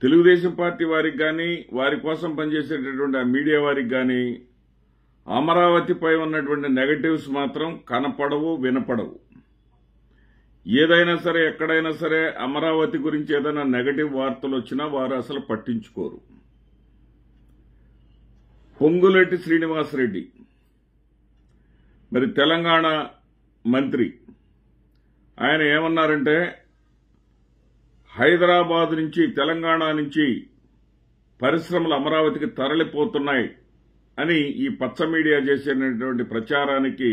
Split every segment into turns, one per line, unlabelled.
Telugu Desam party వారికి కానీ వారి కోసం పనిచేసేటటువంటి ఆ మీడియా వారికి కానీ అమరావతిపై ఉన్నటువంటి నెగటివ్స్ మాత్రం కనపడవు, వినపడవు. ఏదైనా సరే, ఎక్కడైనా సరే అమరావతి గురించి ఏదైనా నెగటివ్ వార్తలు వచ్చినా వారు అసలు పట్టించుకోరు. పొంగులేటి శ్రీనివాసరెడ్డి మరి తెలంగాణ మంత్రి, ఆయన ఏమన్నారంటే హైదరాబాద్ నుంచి, తెలంగాణ నుంచి పరిశ్రమలు అమరావతికి తరలిపోతున్నాయి అని ఈ పచ్చ మీడియా చేసినటువంటి ప్రచారానికి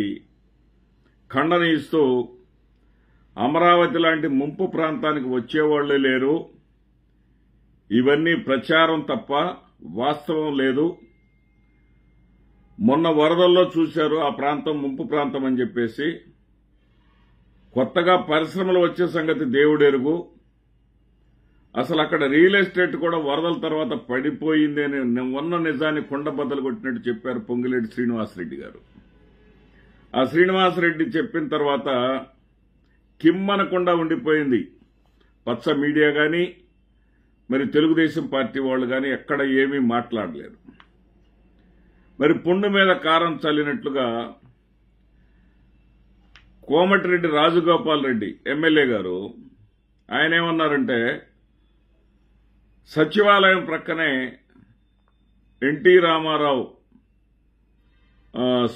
ఖండన ఇస్తూ అమరావతి లాంటి ముంపు ప్రాంతానికి వచ్చేవాళ్లే లేరు, ఇవన్నీ ప్రచారం తప్ప వాస్తవం లేదు, మొన్న వరదల్లో చూశారు ఆ ప్రాంతం ముంపు ప్రాంతం అని చెప్పేసి, కొత్తగా పరిశ్రమలు వచ్చే సంగతి దేవుడెరుగు, అసలు అక్కడ రియల్ ఎస్టేట్ కూడా వరదల తర్వాత పడిపోయింది అని ఉన్న నిజాన్ని కుండబద్దలు కొట్టినట్టు చెప్పారు పొంగులేటి శ్రీనివాసరెడ్డి గారు. ఆ శ్రీనివాసరెడ్డి చెప్పిన తర్వాత కిమ్మనకుండా ఉండిపోయింది పచ్చ మీడియా కానీ, మరి తెలుగుదేశం పార్టీ వాళ్ళు కానీ ఎక్కడ ఏమీ మాట్లాడలేరు. మరి పుండు మీద కారం చల్లినట్లుగా కోమటిరెడ్డి రాజగోపాల్ రెడ్డి ఎమ్మెల్యే గారు ఆయన ఏమన్నారంటే సచివాలయం ప్రక్కనే ఎన్టీ రామారావు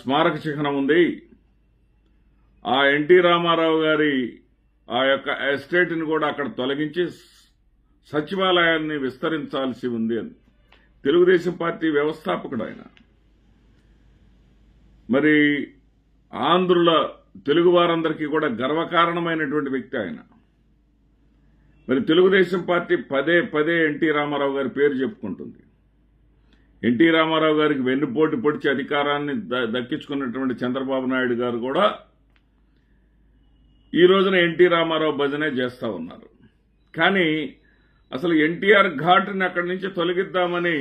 స్మారక చిహ్నం ఉంది, ఆ ఎన్టీ రామారావు గారి ఆ యొక్క ఎస్టేట్ని కూడా అక్కడ తొలగించి సచివాలయాన్ని విస్తరించాల్సి ఉంది అని. తెలుగుదేశం పార్టీ వ్యవస్థాపకుడు ఆయన. మరి ఆంధ్రుల తెలుగు వారందరికీ కూడా గర్వకారణమైనటువంటి వ్యక్తి ఆయన. మరి తెలుగుదేశం పార్టీ పదే పదే ఎన్టీ రామారావు గారి పేరు చెప్పుకుంటుంది. ఎన్టీ రామారావు గారికి వెన్నుపోటు పొడిచి అధికారాన్ని దక్కించుకున్నటువంటి చంద్రబాబు నాయుడు గారు కూడా ఈ రోజున ఎన్టీ రామారావు భజనే చేస్తా ఉన్నారు. కానీ అసలు ఎన్టీఆర్ ఘాట్ని అక్కడి నుంచి తొలగిద్దామని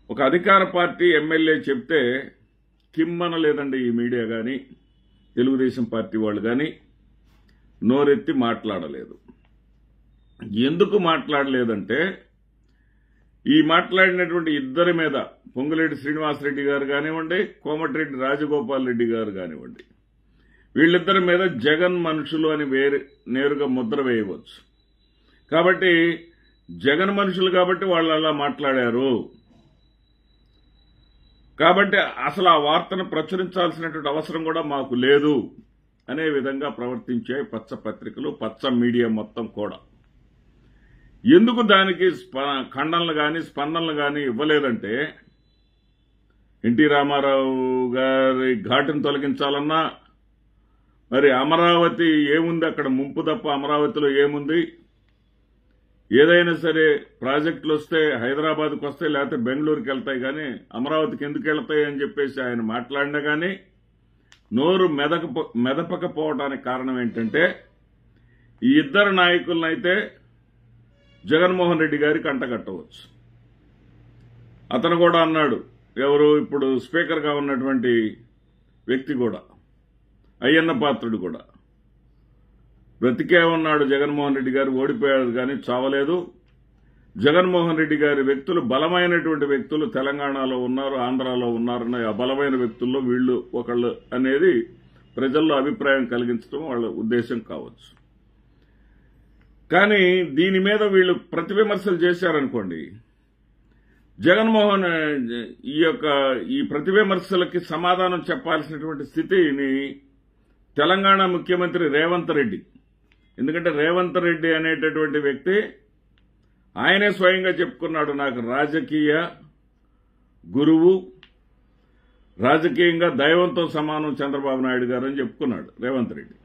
ఒక అధికార పార్టీ ఎమ్మెల్యే చెప్తే కిమ్మనలేదండి ఈ మీడియా కానీ, తెలుగుదేశం పార్టీ వాళ్ళు కానీ నోరెత్తి మాట్లాడలేదు. ఎందుకు మాట్లాడలేదంటే ఈ మాట్లాడినటువంటి ఇద్దరి మీద పొంగులేటి శ్రీనివాసరెడ్డి గారు కానివ్వండి, కోమటిరెడ్డి రాజగోపాల్ రెడ్డి గారు కానివ్వండి, వీళ్ళిద్దరి మీద జగన్ మనుషులు అని నేరుగా ముద్ర వేయవచ్చు. కాబట్టి జగన్ మనుషులు కాబట్టి వాళ్ళు అలా మాట్లాడారు. కాబట్టి అసలు ఆ వార్తను ప్రచురించాల్సినటువంటి అవసరం కూడా మాకు లేదు అనే విధంగా ప్రవర్తించాయి పచ్చ పత్రికలు, పచ్చ మీడియా మొత్తం కూడా. ఎందుకు దానికి ఖండనలు కానీ స్పందనలు కానీ ఇవ్వలేదంటే ఎన్టీ రామారావు గారి ఘాటును తొలగించాలన్నా, మరి అమరావతి ఏముంది అక్కడ ముంపు తప్ప అమరావతిలో ఏముంది, ఏదైనా సరే ప్రాజెక్టులు వస్తే హైదరాబాద్కు వస్తాయి, లేకపోతే బెంగళూరుకి వెళ్తాయి, కానీ అమరావతికి ఎందుకు వెళ్తాయి అని చెప్పేసి ఆయన మాట్లాడినా కానీ నోరు మెదపకపోవడానికి కారణం ఏంటంటే ఈ ఇద్దరు నాయకులనైతే జగన్మోహన్ రెడ్డి గారికి అంటగట్టవచ్చు. అతను కూడా అన్నాడు, ఎవరు ఇప్పుడు స్పీకర్గా ఉన్నటువంటి వ్యక్తి కూడా, అయ్యన్న పాత్రుడు కూడా బ్రతికే ఉన్నాడు. జగన్మోహన్ రెడ్డి గారు ఓడిపోయాడు కానీ చావలేదు. జగన్మోహన్ రెడ్డి గారి వ్యక్తులు బలమైనటువంటి వ్యక్తులు తెలంగాణలో ఉన్నారు, ఆంధ్రాలో ఉన్నారన్న ఆ బలమైన వ్యక్తుల్లో వీళ్ళు ఒకళ్ళు అనేది ప్రజల్లో అభిప్రాయం కలిగించడం వాళ్ళ ఉద్దేశం కావచ్చు. కానీ దీని మీద వీళ్ళు ప్రతి విమర్శలు చేశారనుకోండి, జగన్మోహన్ ఈ ప్రతి విమర్శలకి సమాధానం చెప్పాల్సినటువంటి స్థితిని తెలంగాణ ముఖ్యమంత్రి రేవంత్ రెడ్డి, ఎందుకంటే రేవంత్ రెడ్డి అనేటటువంటి వ్యక్తి ఆయనే స్వయంగా చెప్పుకున్నాడు, నాకు రాజకీయ గురువు, రాజకీయంగా దైవంతో సమానం చంద్రబాబు నాయుడు గారు అని చెప్పుకున్నాడు రేవంత్ రెడ్డి.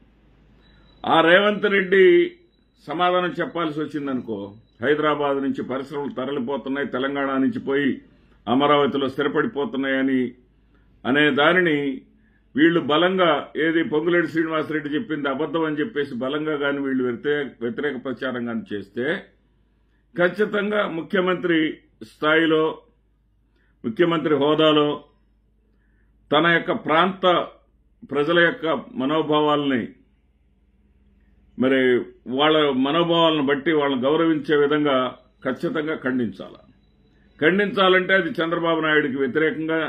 ఆ రేవంత్ రెడ్డి సమాధానం చెప్పాల్సి వచ్చిందనుకో, హైదరాబాద్ నుంచి పరిశ్రమలు తరలిపోతున్నాయి, తెలంగాణ నుంచి పోయి అమరావతిలో స్థిరపడిపోతున్నాయని అనే దానిని వీళ్లు బలంగా, ఏది పొంగులేటి శ్రీనివాసరెడ్డి చెప్పింది అబద్దం అని చెప్పేసి బలంగా కానీ వీళ్లు వ్యతిరేక ప్రచారం కానీ చేస్తే ఖచ్చితంగా ముఖ్యమంత్రి స్థాయిలో, ముఖ్యమంత్రి హోదాలో తన యొక్క ప్రాంత ప్రజల యొక్క మనోభావాల్ని మరి వాళ్ళ మనోభావాలను బట్టి వాళ్ళని గౌరవించే విధంగా ఖచ్చితంగా ఖండించాలంటే అది చంద్రబాబు నాయుడికి వ్యతిరేకంగా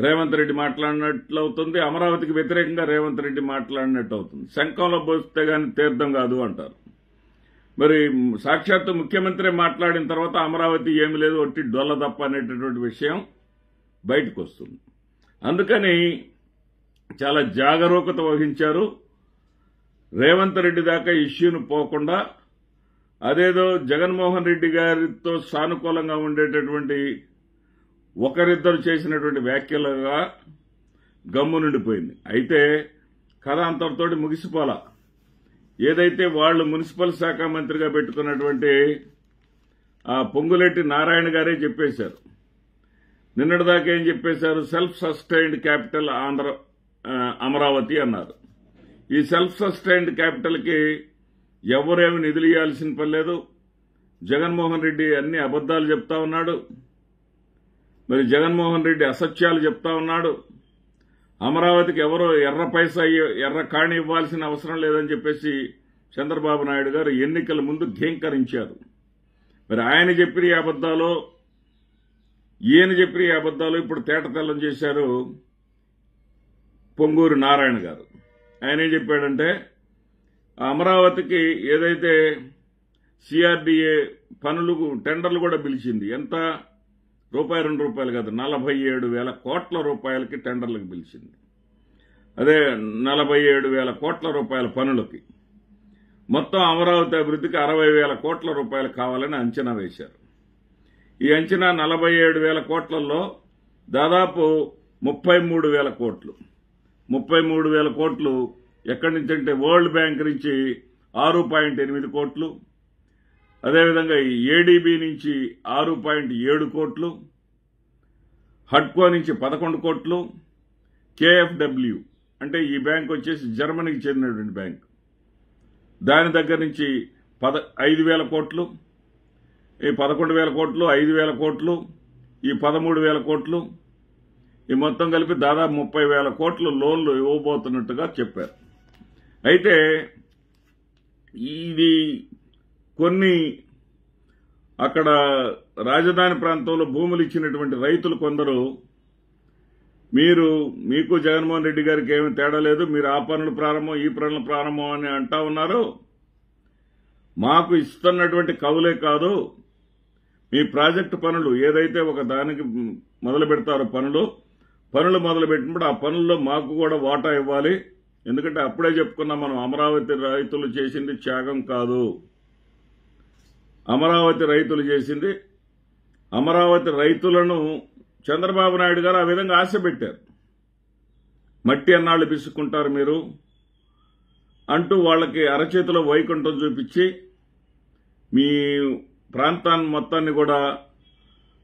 రేవంత్ రెడ్డి మాట్లాడినట్లు అవుతుంది, అమరావతికి వ్యతిరేకంగా రేవంత్ రెడ్డి మాట్లాడినట్టు అవుతుంది. శంఖంలో పోస్తే గాని తీర్థం కాదు అంటారు. మరి సాక్షాత్తు ముఖ్యమంత్రి మాట్లాడిన తర్వాత అమరావతి ఏమి లేదు, ఒట్టి డొల్ల తప్ప అనేటటువంటి విషయం బయటకు వస్తుంది. అందుకని చాలా జాగరూకత వహించారు. రేవంత్ రెడ్డి దాకా ఇష్యూను పోకుండా అదేదో జగన్మోహన్ రెడ్డి గారితో సానుకూలంగా ఉండేటటువంటి ఒకరిద్దరు చేసినటువంటి వ్యాఖ్యలుగా గమ్ము నిండిపోయింది. అయితే కథ అంతటితోటి ముగిసిపోలా. ఏదైతే వాళ్ళు మున్సిపల్ శాఖ మంత్రిగా పెట్టుకున్నటువంటి పొంగులేటి నారాయణ గారే చెప్పేశారు. నిన్నటిదాకా ఏం చెప్పేశారు? సెల్ఫ్ సస్టైన్డ్ క్యాపిటల్ అమరావతి అన్నారు. ఈ సెల్ఫ్ సస్టైన్డ్ క్యాపిటల్కి ఎవరేమి నిధులు ఇవ్వాల్సిన పని లేదు. జగన్మోహన్ రెడ్డి అన్ని అబద్దాలు చెప్తా ఉన్నాడు. మరి జగన్మోహన్ రెడ్డి అసత్యాలు చెప్తా ఉన్నాడు. అమరావతికి ఎవరో ఎర్ర కాణి ఇవ్వాల్సిన అవసరం లేదని చెప్పేసి చంద్రబాబు నాయుడు గారు ఎన్నికల ముందు ఘీంకరించారు. మరి ఆయన చెప్పిన అబద్దాలు, ఈయన చెప్పిన అబద్దాలు ఇప్పుడు తేటతెల్లం చేశారు పొంగూరు నారాయణ గారు. ఆయన ఏం చెప్పాడంటే, అమరావతికి ఏదైతే సిఆర్డీఏ పనులు టెండర్లు కూడా పిలిచింది, ఎంత రూపాయి 2 రూపాయలు కాదు, 47,000 కోట్ల రూపాయలకి టెండర్లకు పిలిచింది. అదే 47,000 కోట్ల రూపాయల పనులకి మొత్తం అమరావతి అభివృద్ధికి 60,000 కోట్ల రూపాయలు కావాలని అంచనా వేశారు. ఈ అంచనా 47,000 కోట్లలో దాదాపు 33,000 కోట్లు 33,000 కోట్లు ఎక్కడి నుంచి అంటే వరల్డ్ బ్యాంక్ నుంచి 6.8 కోట్లు, అదేవిధంగా ఏడీబీ నుంచి 6.7 కోట్లు, హడ్కో నుంచి 11 కోట్లు, కేఎఫ్డబ్ల్యూ అంటే ఈ బ్యాంక్ వచ్చేసి జర్మనీకి చెందినటువంటి బ్యాంక్, దాని దగ్గర నుంచి 5,000 కోట్లు, ఈ 11,000 కోట్లు, 5,000 కోట్లు, ఈ 13,000 కోట్లు, ఈ మొత్తం కలిపి దాదాపు 30,000 కోట్లు లోన్లు ఇవ్వబోతున్నట్టుగా చెప్పారు. అయితే ఇది కొన్ని అక్కడ రాజధాని ప్రాంతంలో భూములు ఇచ్చినటువంటి రైతులు కొందరు, మీకు జగన్మోహన్ రెడ్డి గారికి ఏమీ తేడా లేదు, మీరు ఆ పనులు ప్రారంభం ఈ పనులు ప్రారంభం అని అంటా ఉన్నారు. మాకు ఇస్తున్నటువంటి కవులే కాదు, మీ ప్రాజెక్టు పనులు ఏదైతే ఒక దానికి మొదలు పెడతారో పనులు మొదలు పెట్టినప్పుడు ఆ పనుల్లో మాకు కూడా వాటా ఇవ్వాలి. ఎందుకంటే అప్పుడే చెప్పుకున్నాం మనం, అమరావతి రైతులు చేసింది త్యాగం కాదు, అమరావతి రైతులు చేసింది. అమరావతి రైతులను చంద్రబాబు నాయుడు గారు ఆ విధంగా ఆశ పెట్టారు. మట్టి అన్నాళ్లు పిసుక్కుంటారు మీరు అంటూ వాళ్ళకి అరచేతిలో వైకుంఠం చూపించి మీ ప్రాంతాన్ని మొత్తాన్ని కూడా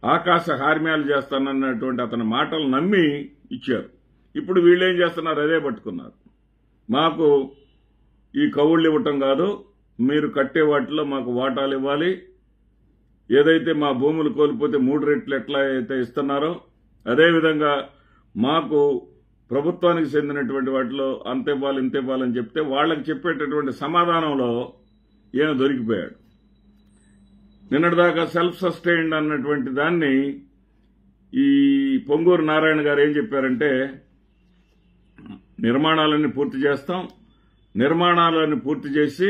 ఆకాశ హార్మ్యాలు చేస్తానన్నటువంటి అతని మాటలు నమ్మి ఇచ్చారు. ఇప్పుడు వీళ్ళేం చేస్తున్నారు? అదే పట్టుకున్నారు. మాకు ఈ కవుళ్ళు ఇవ్వటం కాదు, మీరు కట్టే వాటిలో మాకు వాటాలు ఇవ్వాలి, ఏదైతే మా భూములు కోల్పోతే 3 రెట్లు ఎట్లా అయితే ఇస్తున్నారో అదేవిధంగా మాకు ప్రభుత్వానికి చెందినటువంటి వాటిలో అంత ఇవ్వాలి ఇంత ఇవ్వాలని చెప్తే వాళ్ళకి చెప్పేటటువంటి సమాధానంలో ఈయన దొరికిపోయాడు. నిన్నటిదాకా సెల్ఫ్ సస్టైన్డ్ అన్నటువంటి దాన్ని ఈ పొంగూరు నారాయణ గారు ఏం చెప్పారంటే, నిర్మాణాలన్నీ పూర్తి చేస్తాం, నిర్మాణాలన్నీ పూర్తి చేసి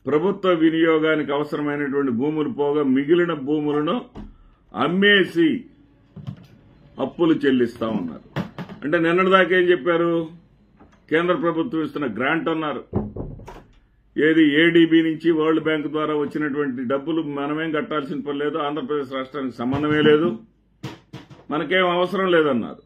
ప్రభుత్వ వినియోగానికి అవసరమైనటువంటి భూములు పోగా మిగిలిన భూములను అమ్మేసి అప్పులు చెల్లిస్తామన్నారు. అంటే నిన్నటిదాకా ఏం చెప్పారు? కేంద్ర ప్రభుత్వం ఇస్తున్న గ్రాంట్ అన్నారు. ఏది ఏడీబీ నుంచి వరల్డ్ బ్యాంక్ ద్వారా వచ్చినటువంటి డబ్బులు మనమేం కట్టాల్సిన పని లేదు, ఆంధ్రప్రదేశ్ రాష్ట్రానికి సంబంధమే లేదు, మనకేం అవసరం లేదన్నారు.